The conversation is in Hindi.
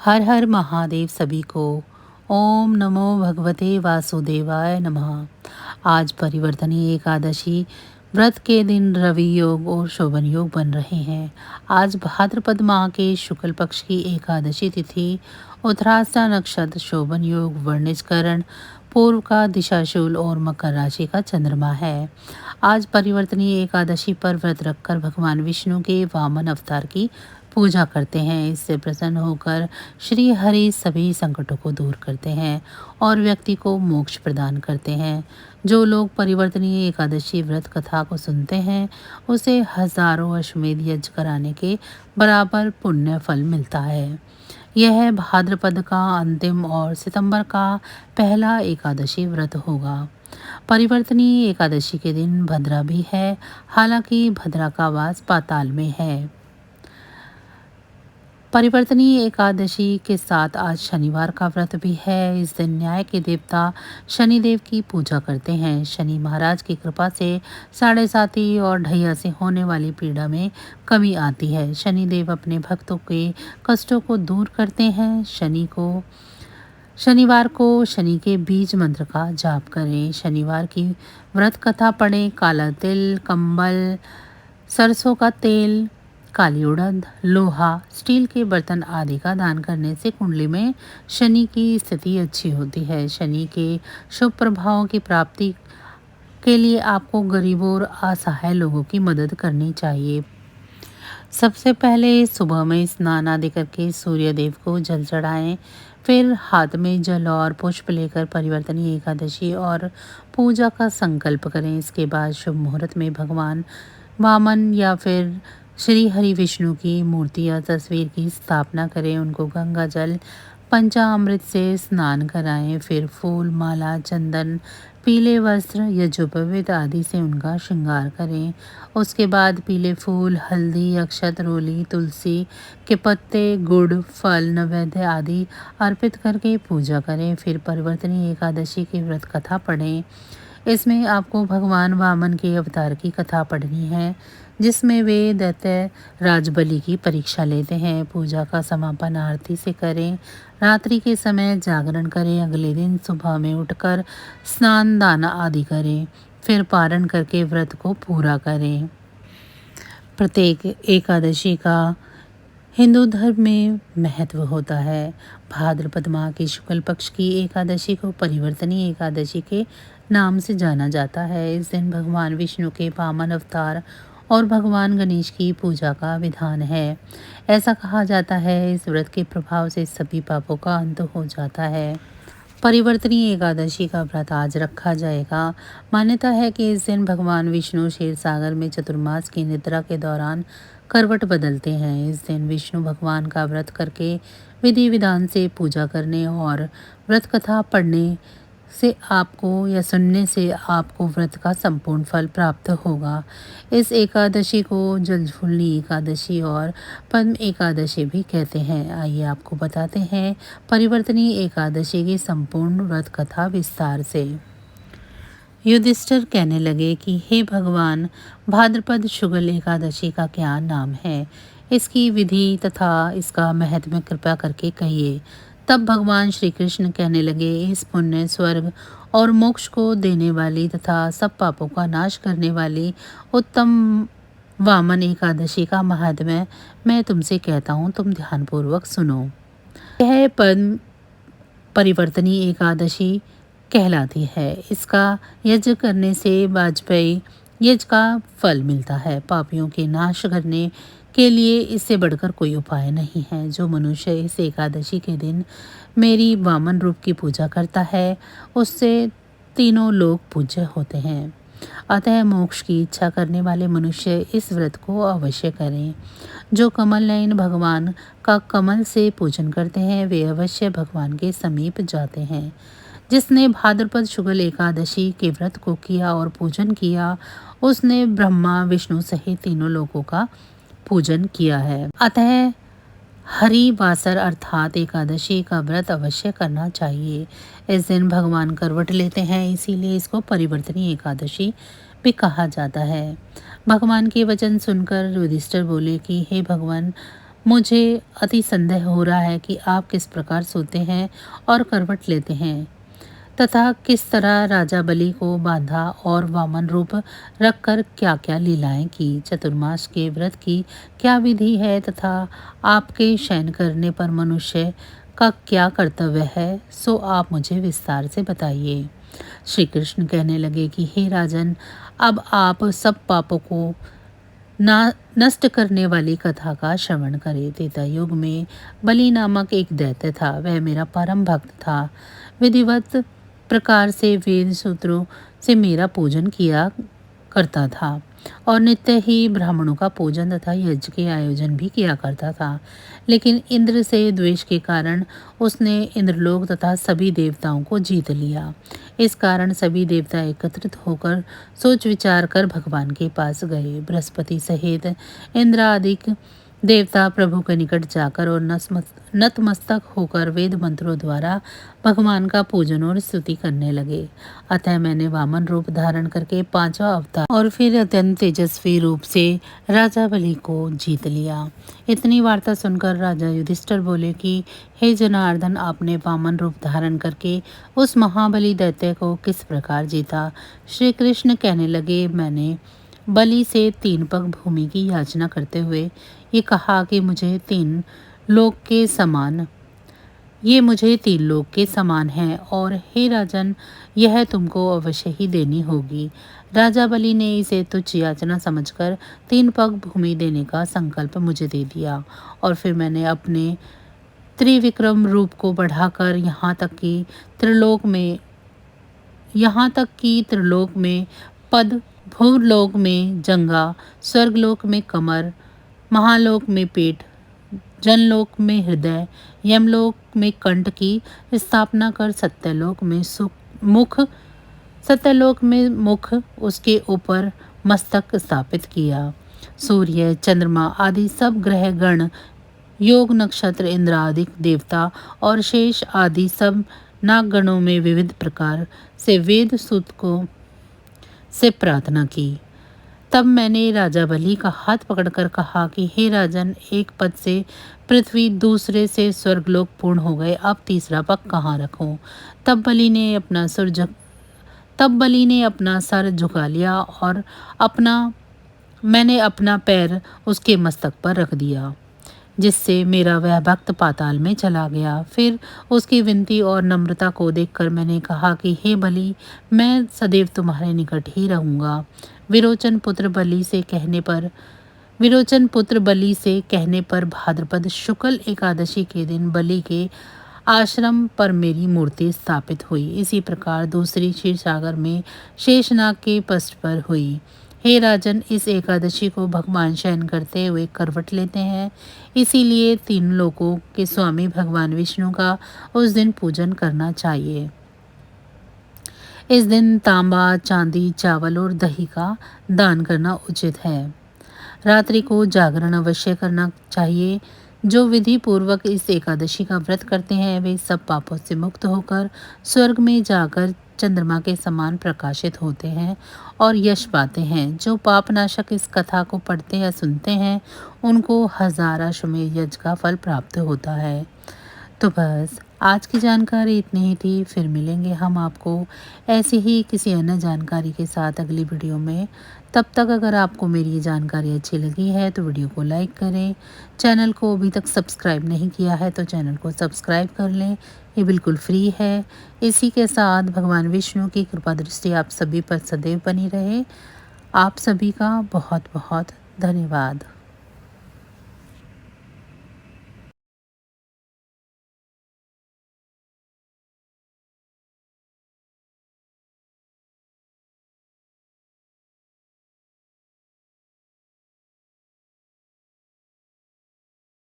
हर हर महादेव सभी को। ओम नमो भगवते वासुदेवाय नमः। आज परिवर्तनीय एकादशी व्रत के दिन रवि योग और शोभन योग बन रहे हैं। आज भाद्रपद माह के शुक्ल पक्ष की एकादशी तिथि, उत्तराषाढ़ नक्षत्र, शोभन योग, वर्णिजकरण, पूर्व का दिशाशूल और मकर राशि का चंद्रमा है। आज परिवर्तनीय एकादशी पर व्रत रखकर भगवान विष्णु के वामन अवतार की पूजा करते हैं। इससे प्रसन्न होकर श्री हरि सभी संकटों को दूर करते हैं और व्यक्ति को मोक्ष प्रदान करते हैं। जो लोग परिवर्तनीय एकादशी व्रत कथा को सुनते हैं उसे हजारों अश्वमेध यज्ञ कराने के बराबर पुण्य फल मिलता है। यह भाद्रपद का अंतिम और सितंबर का पहला एकादशी व्रत होगा। परिवर्तनीय एकादशी के दिन भद्रा भी है, हालांकि भद्रा का वास पाताल में है। परिवर्तनीय एकादशी के साथ आज शनिवार का व्रत भी है। इस दिन न्याय के देवता शनिदेव की पूजा करते हैं। शनि महाराज की कृपा से साढ़े साती और ढैया से होने वाली पीड़ा में कमी आती है। शनिदेव अपने भक्तों के कष्टों को दूर करते हैं। शनिवार को शनि के बीज मंत्र का जाप करें। शनिवार की व्रत कथा पढ़ें। काला तिल, कंबल, सरसों का तेल, काली उड़द, लोहा, स्टील के बर्तन आदि का दान करने से कुंडली में शनि की स्थिति अच्छी होती है। शनि के शुभ प्रभावों की प्राप्ति के लिए आपको गरीबों और असहाय लोगों की मदद करनी चाहिए। सबसे पहले सुबह में स्नान आदि करके सूर्य देव को जल चढ़ाएं। फिर हाथ में जल और पुष्प लेकर परिवर्तनीय एकादशी और पूजा का संकल्प करें। इसके बाद शुभ मुहूर्त में भगवान वामन या फिर श्री हरि विष्णु की मूर्ति या तस्वीर की स्थापना करें। उनको गंगा जल पंचामृत से स्नान कराएं। फिर फूल, माला, चंदन, पीले वस्त्र, यज्ञोपवीत आदि से उनका श्रृंगार करें। उसके बाद पीले फूल, हल्दी, अक्षत, रोली, तुलसी के पत्ते, गुड़, फल, नैवेद्य आदि अर्पित करके पूजा करें। फिर परिवर्तनीय एकादशी की व्रत कथा पढ़ें। इसमें आपको भगवान वामन के अवतार की कथा पढ़नी है, जिसमें वे दैत्य राजबलि की परीक्षा लेते हैं। पूजा का समापन आरती से करें। रात्रि के समय जागरण करें। अगले दिन सुबह में उठकर स्नान दान आदि करें। फिर पारण करके व्रत को पूरा करें। प्रत्येक एकादशी का हिंदू धर्म में महत्व होता है। भाद्रपद माह की शुक्ल पक्ष की एकादशी को परिवर्तनीय एकादशी के नाम से जाना जाता है। इस दिन भगवान विष्णु के वामन अवतार और भगवान गणेश की पूजा का विधान है। ऐसा कहा जाता है इस व्रत के प्रभाव से सभी पापों का अंत हो जाता है। परिवर्तनीय एकादशी का व्रत आज रखा जाएगा। मान्यता है कि इस दिन भगवान विष्णु क्षीर सागर में चतुर्मास की निद्रा के दौरान करवट बदलते हैं। इस दिन विष्णु भगवान का व्रत करके विधि विधान से पूजा करने और व्रत कथा पढ़ने से आपको या सुनने से आपको व्रत का संपूर्ण फल प्राप्त होगा। इस एकादशी को जलझूलनी एकादशी और पद्म एकादशी भी कहते हैं। आइए आपको बताते हैं परिवर्तनीय एकादशी की संपूर्ण व्रत कथा विस्तार से। युधिष्ठिर कहने लगे कि हे भगवान, भाद्रपद शुक्ल एकादशी का क्या नाम है, इसकी विधि तथा इसका महत्व कृपया करके कहिए। तब भगवान श्री कृष्ण कहने लगे, इस पुण्य, स्वर्ग और मोक्ष को देने वाली तथा सब पापों का नाश करने वाली उत्तम वामन एकादशी का महात्म्य मैं तुमसे कहता हूँ, तुम ध्यानपूर्वक सुनो। यह पद परिवर्तनीय एकादशी कहलाती है। इसका यज्ञ करने से वाजपेयी यज्ञ का फल मिलता है। पापियों के नाश करने के लिए इससे बढ़कर कोई उपाय नहीं है। जो मनुष्य इस एकादशी के दिन मेरी वामन रूप की पूजा करता है उससे तीनों लोग पूज्य होते हैं। अतः मोक्ष की इच्छा करने वाले मनुष्य इस व्रत को अवश्य करें। जो कमल नयन भगवान का कमल से पूजन करते हैं वे अवश्य भगवान के समीप जाते हैं। जिसने भाद्रपद शुक्ल एकादशी के व्रत को किया और पूजन किया उसने ब्रह्मा, विष्णु सहित तीनों लोगों का पूजन किया है। अतः हरिवासर अर्थात एकादशी का व्रत अवश्य करना चाहिए। इस दिन भगवान करवट लेते हैं, इसीलिए इसको परिवर्तनीय एकादशी भी कहा जाता है। भगवान के वचन सुनकर युधिष्ठिर बोले कि हे भगवान, मुझे अति संदेह हो रहा है कि आप किस प्रकार सोते हैं और करवट लेते हैं तथा किस तरह राजा बलि को बांधा और वामन रूप रखकर क्या क्या लीलाएं की। चतुर्मास के व्रत की क्या विधि है तथा आपके शयन करने पर मनुष्य का क्या कर्तव्य है, सो आप मुझे विस्तार से बताइए। श्री कृष्ण कहने लगे कि हे राजन, अब आप सब पापों को ना नष्ट करने वाली कथा का श्रवण करें। त्रेता युग में बलि नामक एक दैत्य था। वह मेरा परम भक्त था। विधिवत प्रकार से वेद सूत्रों से मेरा पूजन किया करता था और नित्य ही ब्राह्मणों का पूजन तथा यज्ञ के आयोजन भी किया करता था। लेकिन इंद्र से द्वेष के कारण उसने इंद्रलोक तथा सभी देवताओं को जीत लिया। इस कारण सभी देवता एकत्रित होकर सोच विचार कर भगवान के पास गए। बृहस्पति सहित इंद्र आदि देवता प्रभु के निकट जाकर और नतमस्तक होकर वेद मंत्रों द्वारा भगवान का पूजन और स्तुति करने लगे। अतः मैंने वामन रूप धारण करके 5वां अवतार और फिर अत्यंत तेजस्वी रूप से राजा बलि को जीत लिया। इतनी वार्ता सुनकर राजा युधिष्ठिर बोले कि हे जनार्दन, आपने वामन रूप धारण करके उस महाबली दैत्य को किस प्रकार जीता। श्री कृष्ण कहने लगे, मैंने बलि से 3 पग भूमि की याचना करते हुए ये कहा कि मुझे 3 लोक के समान है और हे राजन, यह तुमको अवश्य ही देनी होगी। राजा बलि ने इसे तुच्छ याचना समझकर 3 पग भूमि देने का संकल्प मुझे दे दिया और फिर मैंने अपने त्रिविक्रम रूप को बढ़ाकर यहाँ तक कि त्रिलोक में पद, भूलोक में जंगा, स्वर्गलोक में कमर, महालोक में पेट, जनलोक में हृदय, यमलोक में कंठ की स्थापना कर सत्यलोक में मुख, उसके ऊपर मस्तक स्थापित किया। सूर्य, चंद्रमा आदि सब ग्रह गण, योग नक्षत्र, इंद्र आदि देवता और शेष आदि सब नागगणों में विविध प्रकार से वेद सूत को से प्रार्थना की। तब मैंने राजा बलि का हाथ पकड़कर कहा कि हे राजन, एक पद से पृथ्वी, दूसरे से स्वर्गलोक पूर्ण हो गए, अब तीसरा पग कहाँ रखूं। तब बलि ने अपना सर झुका लिया और मैंने अपना पैर उसके मस्तक पर रख दिया, जिससे मेरा वह भक्त पाताल में चला गया। फिर उसकी विनती और नम्रता को देखकर मैंने कहा कि हे बलि, मैं सदैव तुम्हारे निकट ही रहूँगा। विरोचन पुत्र बलि से कहने पर भाद्रपद शुक्ल एकादशी के दिन बलि के आश्रम पर मेरी मूर्ति स्थापित हुई। इसी प्रकार दूसरी क्षीरसागर में शेषनाग के पृष्ठ पर हुई। हे राजन, इस एकादशी को भगवान शयन करते हुए करवट लेते हैं, इसीलिए 3 लोकों के स्वामी भगवान विष्णु का उस दिन पूजन करना चाहिए। इस दिन तांबा, चांदी, चावल और दही का दान करना उचित है। रात्रि को जागरण अवश्य करना चाहिए। जो विधि पूर्वक इस एकादशी का व्रत करते हैं वे सब पापों से मुक्त होकर स्वर्ग में जाकर चंद्रमा के समान प्रकाशित होते हैं और यश पाते हैं। जो पापनाशक इस कथा को पढ़ते या सुनते हैं उनको 1000 अश्वमेध यज्ञ का फल प्राप्त होता है। तो बस आज की जानकारी इतनी ही थी। फिर मिलेंगे हम आपको ऐसी ही किसी अन्य जानकारी के साथ अगली वीडियो में। तब तक अगर आपको मेरी ये जानकारी अच्छी लगी है तो वीडियो को लाइक करें। चैनल को अभी तक सब्सक्राइब नहीं किया है तो चैनल को सब्सक्राइब कर लें, ये बिल्कुल फ्री है। इसी के साथ भगवान विष्णु की कृपा दृष्टि आप सभी पर सदैव बनी रहे। आप सभी का बहुत बहुत धन्यवाद।